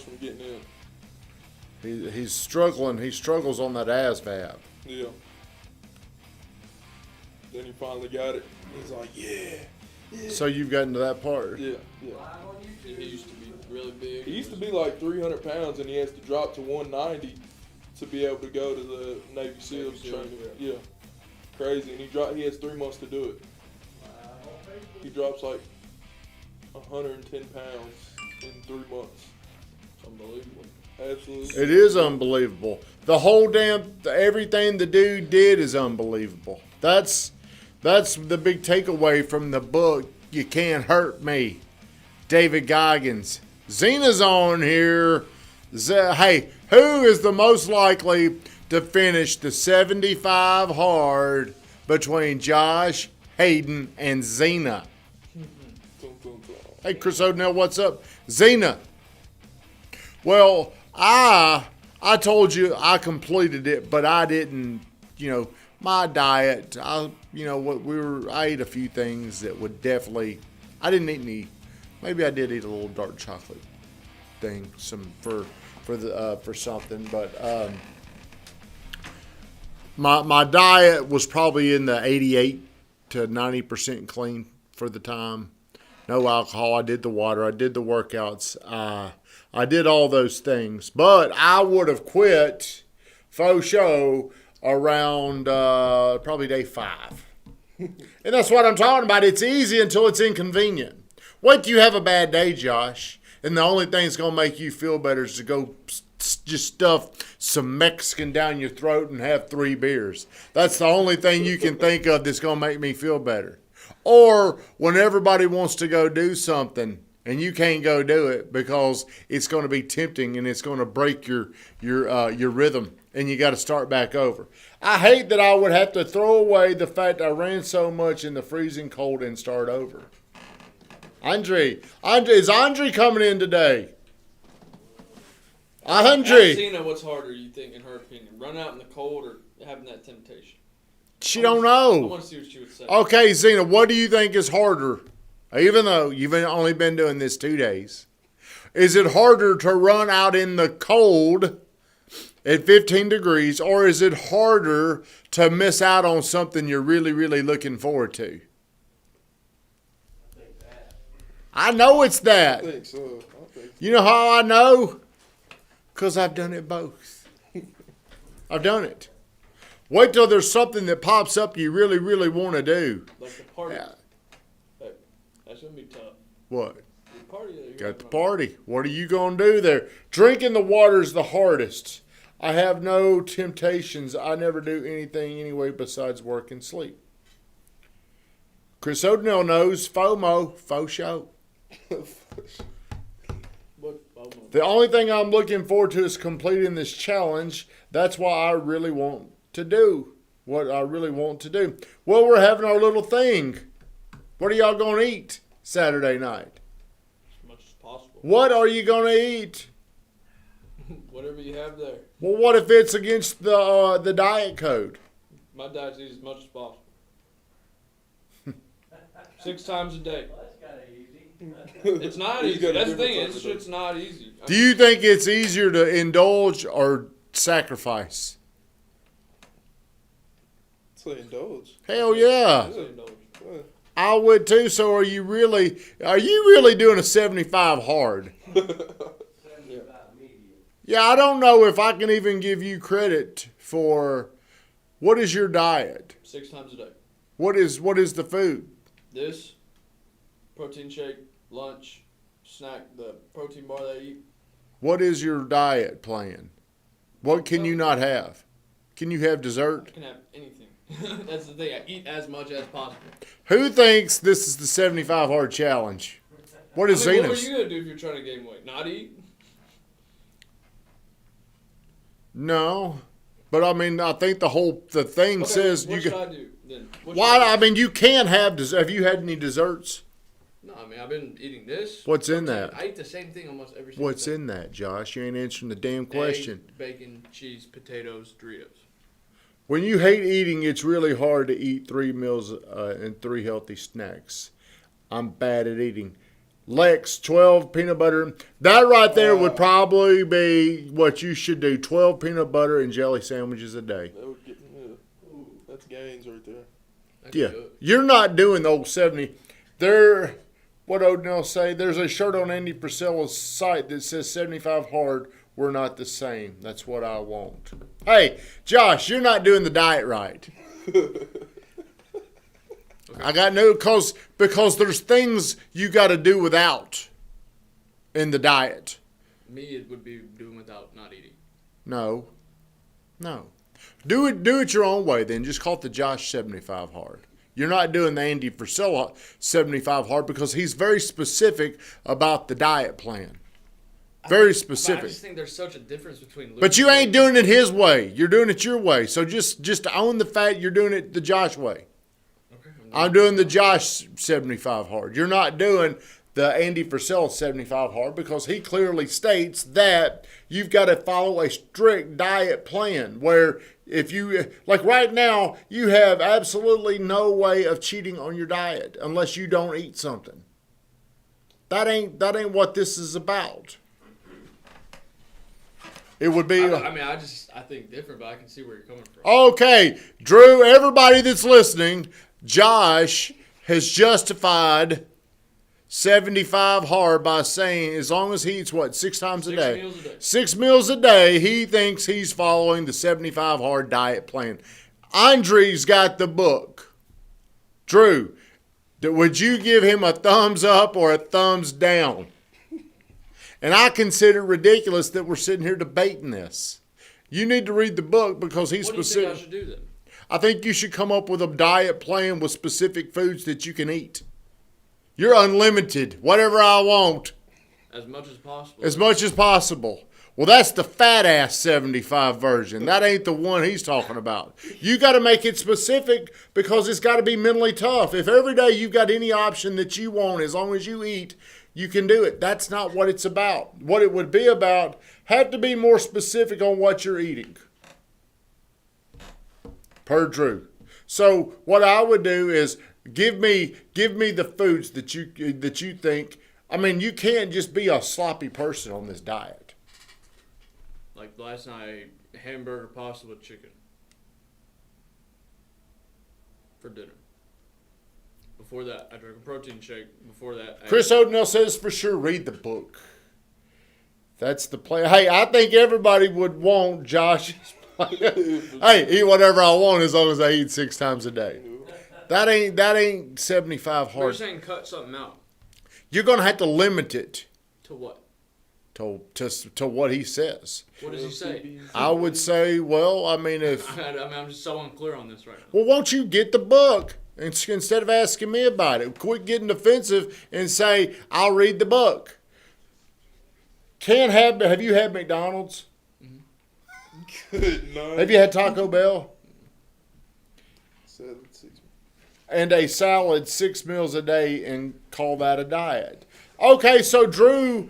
from getting in. He's struggling. He struggles on that ASVAB. Yeah. Then he finally got it. He's like, yeah. So you've gotten to that part. Yeah. He used to be really big. He used to be like 300 pounds, and he has to drop to 190 to be able to go to the Navy SEALs training. Yeah. Crazy. And he has 3 months to do it. He drops like 110 pounds in 3 months. It's unbelievable. Absolutely. It is unbelievable. The whole everything the dude did is unbelievable. That's the big takeaway from the book, You Can't Hurt Me. David Goggins. Zena's on here. Hey, who is the most likely to finish the 75 hard between Josh, Hayden, and Zena? Hey, Chris O'Donnell, what's up? Zena. Well, I told you I completed it, but I didn't, my diet, I ate a few things that would definitely, I didn't eat any, maybe I did eat a little dark chocolate thing, for something, but my diet was probably in the 88 to 90% clean for the time. No alcohol. I did the water. I did the workouts. I did all those things. But I would have quit faux show around probably day 5. And that's what I'm talking about. It's easy until it's inconvenient. Wait till you have a bad day, Josh. And the only thing that's going to make you feel better is to go just stuff some Mexican down your throat and have 3 beers. That's the only thing you can think of that's going to make me feel better. Or when everybody wants to go do something and you can't go do it because it's going to be tempting and it's going to break your rhythm and you got to start back over. I hate that I would have to throw away the fact I ran so much in the freezing cold and start over. Andre, is Andre coming in today? Andre. Zena, what's harder, you think, in her opinion? Run out in the cold or having that temptation? She don't know. I want to see what she would say. Okay, Zena, what do you think is harder? Even though you've only been doing this 2 days. Is it harder to run out in the cold at 15 degrees, or is it harder to miss out on something you're really, really looking forward to? I know it's that. I think so. You know how I know? Because I've done it both. I've done it. Wait till there's something that pops up you really, really want to do. Like the party. Yeah. That's going to be tough. What? The party. Got the party. What are you going to do there? Drinking the water is the hardest. I have no temptations. I never do anything anyway besides work and sleep. Chris O'Donnell knows FOMO, faux show. What FOMO? The only thing I'm looking forward to is completing this challenge. That's why I really want to do what I really want to do. Well, we're having our little thing. What are y'all going to eat Saturday night? As much as possible. What are you going to eat? Whatever you have there. Well, what if it's against the diet code? My diet's eat as much as possible. 6 times a day. Well, that's kind of easy. It's not easy. That's the thing. This shit's not easy. Do you think it's easier to indulge or sacrifice? Say indulge. Hell yeah. Yeah. I would too. So are you really doing a 75 hard? 75 medium. Yeah, I don't know if I can even give you credit for what is your diet? 6 times a day. What is the food? This, protein shake, lunch, snack, the protein bar that I eat. What is your diet plan? What can you not have? Can you have I dessert? can have anything. That's the thing. I eat as much as possible. Who thinks this is the 75 hard challenge? What is What Zena's? are you going to do if you're trying to gain weight? Not eat? No. But I mean, I think the thing Okay, says what you should can. I do then? Why? I mean, you can have dessert. Have you had any desserts? No, I mean, I've been eating this. What's in that? I eat the same thing almost every single What's day. in that, Josh? You ain't answering the damn question. Egg, bacon, cheese, potatoes, Doritos. When you hate eating, it's really hard to eat 3 meals and 3 healthy snacks. I'm bad at eating. Lex, 12 peanut butter. That right there would probably be what you should do. 12 peanut butter and jelly sandwiches a day. That would get, that's gains right there. That's Yeah. good. You're not doing the old 70. There, what Odell say? There's a shirt on Andy Frisella's site that says 75 hard. We're not the same. That's what I want. Hey, Josh, you're not doing the diet right. I got no, because there's things you got to do without in the diet. Me, it would be doing without not eating. No. Do it your own way then. Just call it the Josh 75 hard. You're not doing the Andy Frisella 75 hard because he's very specific about the diet plan. Very But I specific. just think there's such a difference between. But you ain't doing it his way. You're doing it your way. So just own the fact you're doing it the Josh way. Okay, I'm doing the Josh 75 hard. You're not doing the Andy Frisella 75 hard because he clearly states that you've got to follow a strict diet plan where if you, like right now, you have absolutely no way of cheating on your diet unless you don't eat something. That ain't what this is about. It would be. I think different, but I can see where you're coming from. Okay, Drew, everybody that's listening, Josh has justified 75 hard by saying as long as he eats, 6 times a 6 day? meals a day. 6 meals a day, he thinks he's following the 75 hard diet plan. Andre's got the book. Drew, would you give him a thumbs up or a thumbs down? And I consider it ridiculous that we're sitting here debating this. You need to read the book because he's What do you specific. think I should do then? I think you should come up with a diet plan with specific foods that you can eat. You're unlimited. Whatever I want. As much as possible. As much as possible. Well, that's the fat ass 75 version. That ain't the one he's talking about. You got to make it specific because it's got to be mentally tough. If every day you've got any option that you want, as long as you eat, you can do it. That's not what it's about. What it would be about, have to be more specific on what you're eating. Per Drew. So what I would do is give me the foods that you think. I mean, you can't just be a sloppy person on this diet. Like last night, I ate hamburger pasta with chicken for dinner. Before that, I drank a protein shake. Before that, Chris O'Donnell says for sure read the book. That's the play. Hey, I think everybody would want Josh's plan. Hey, eat whatever I want as long as I eat 6 times a day. That ain't 75 We're hard. saying cut something out. You're gonna have to limit it To what? to what he says. What does he say? I would say, well, I mean, if I'm just so unclear on this right now. well, won't you get the book instead of asking me about it? Quit getting defensive and say I'll read the book. Have you had McDonald's? Good night. Have you had Taco Bell? 7, 6. And a salad 6 meals a day and call that a diet? Okay, so Drew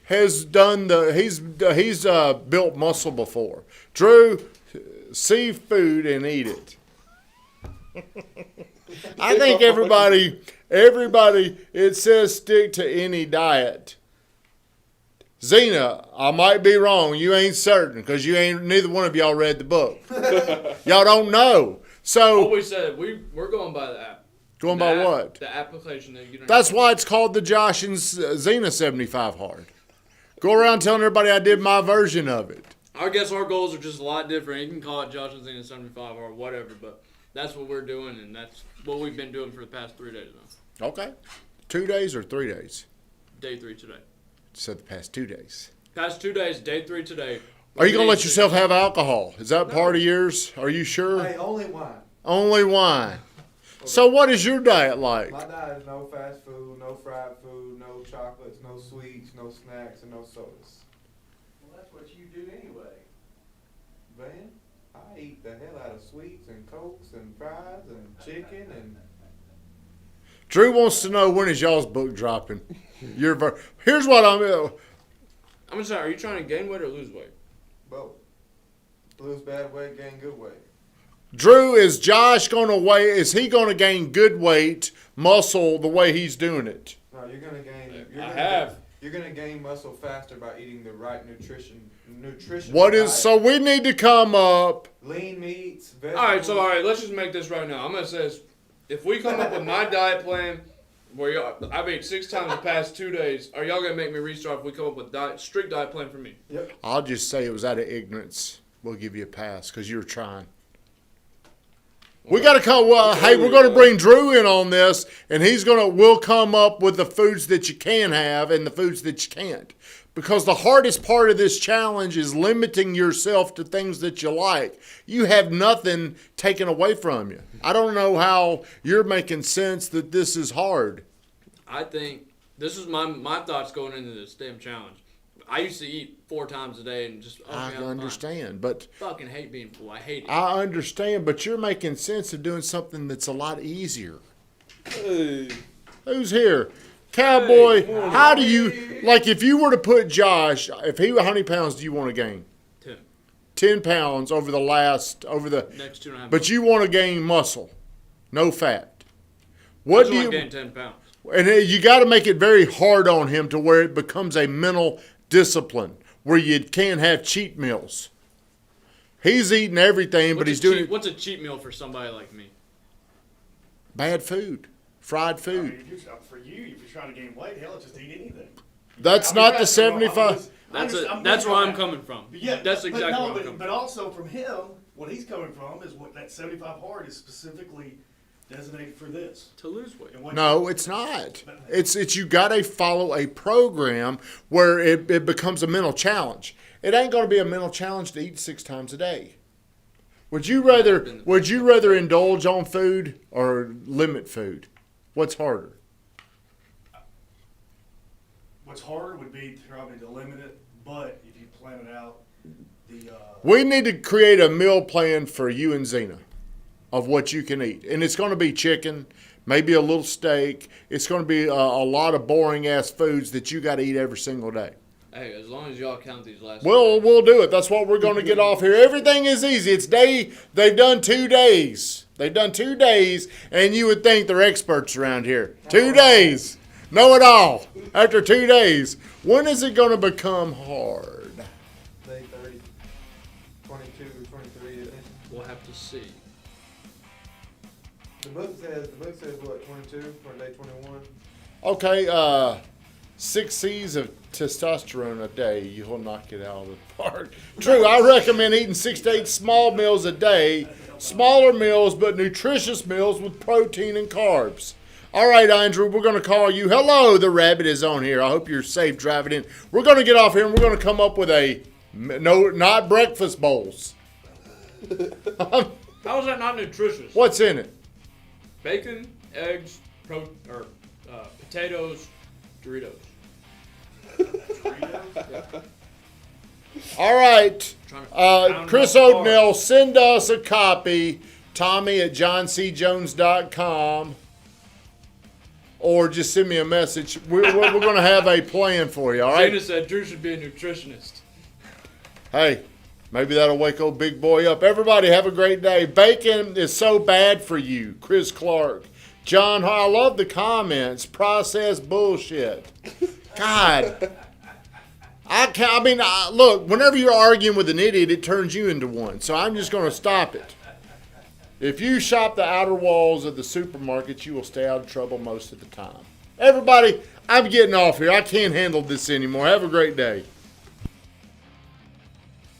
has done he's built muscle before. Drew, see food and eat it. I think everybody, it says stick to any diet. Zena, I might be wrong. You ain't certain because neither one of y'all read the book. Y'all don't know. So What we said, we're going by the app. going by what? The application that you don't. That's why it's called the Josh and Zena 75 hard. Go around telling everybody I did my version of it. I guess our goals are just a lot different. You can call it Josh and Zena 75 or whatever, but that's what we're doing, and that's what we've been doing for the past 3 days now. Okay. 2 days or 3 days? Day 3 today. So the past 2 days. Past 2 days, day 3 today. Are you going to let yourself have alcohol? Is that part of yours? Are you sure? Hey, only wine. Only wine. So what is your diet like? My diet is no fast food, no fried food, no chocolates, no sweets, no snacks, and no sodas. Well, that's what you do anyway. Man, I eat the hell out of sweets and cokes and fries and chicken and. Drew wants to know when is y'all's book dropping. Here's what I'm I'm sorry, are you trying to gain weight or lose weight? Both. Lose bad weight, gain good weight. Drew, is he going to gain good weight, muscle, the way he's doing it? No, you're gonna gain. You're gonna gain muscle faster by eating the right nutrition. So we need to come up. Lean meats, vegetables. All right. Let's just make this right now. I'm gonna say this. If we come up with my diet plan, where I've ate 6 times the past 2 days, are y'all gonna make me restart if we come up with strict diet plan for me? Yep. I'll just say it was out of ignorance. We'll give you a pass because you were trying. We got to come. Well, hey, we're going to bring Drew in on this, and we'll come up with the foods that you can have and the foods that you can't. Because the hardest part of this challenge is limiting yourself to things that you like. You have nothing taken away from you. I don't know how you're making sense that this is hard. I think this is my thoughts going into this damn challenge. I used to eat 4 times a day and just. I understand, but fucking hate being full. I hate it. I understand, but you're making sense of doing something that's a lot easier. Hey. Who's here? Cowboy, how do you, like if you were to put Josh, how many pounds do you want to gain? 10. 10 pounds over the next 2.5 but months. you want to gain muscle, no fat. What do you gain 10 pounds? And you got to make it very hard on him to where it becomes a mental discipline where you can't have cheat meals. He's eating everything, but he's doing What's a cheat meal for somebody like me? bad food, fried I food. mean, for you, if you're trying to gain weight, hell, just eat anything. That's not the 75. That's where I'm coming from. Yeah, that's exactly where I'm coming from. But also from him, what he's coming from is what that 75 hard is specifically designated for this. To lose weight. No, it's not. It's you got to follow a program where it becomes a mental challenge. It ain't going to be a mental challenge to eat 6 times a day. Would you rather indulge on food or limit food? What's harder? What's harder would be probably to limit it, but if you plan it out, We need to create a meal plan for you and Zena of what you can eat. And it's going to be chicken, maybe a little steak. It's going to be a lot of boring-ass foods that you got to eat every single day. Hey, as long as y'all count these last. Well, we'll do it. That's what we're going to get off here. Everything is easy. They've done 2 days. They've done 2 days, and you would think they're experts around here. 2 days. Know it all. After 2 days. When is it going to become hard? Day 30, 22, 23, I think. We'll have to see. The book says what, 22 or day 21? Okay, 6 C's of testosterone a day, you'll knock it out of the park. True, I recommend eating 6 to 8 small meals a day. Smaller meals, but nutritious meals with protein and carbs. All right, Andrew, we're going to call you. Hello, the rabbit is on here. I hope you're safe driving in. We're going to get off here, and we're going to come up with not breakfast bowls. How is that not nutritious? What's in it? Bacon, eggs, potatoes, Doritos. All right. Chris Pound Oatnell, send us a copy. Tommy at johncjones.com. Or just send me a message. We're going to have a plan for you, all right? Zena said Drew should be a nutritionist. Hey, maybe that'll wake old big boy up. Everybody have a great day. Bacon is so bad for you. Chris Clark. John, I love the comments. Processed bullshit. God. Look, whenever you're arguing with an idiot, it turns you into one. So I'm just going to stop it. If you shop the outer walls of the supermarket, you will stay out of trouble most of the time. Everybody, I'm getting off here. I can't handle this anymore. Have a great day.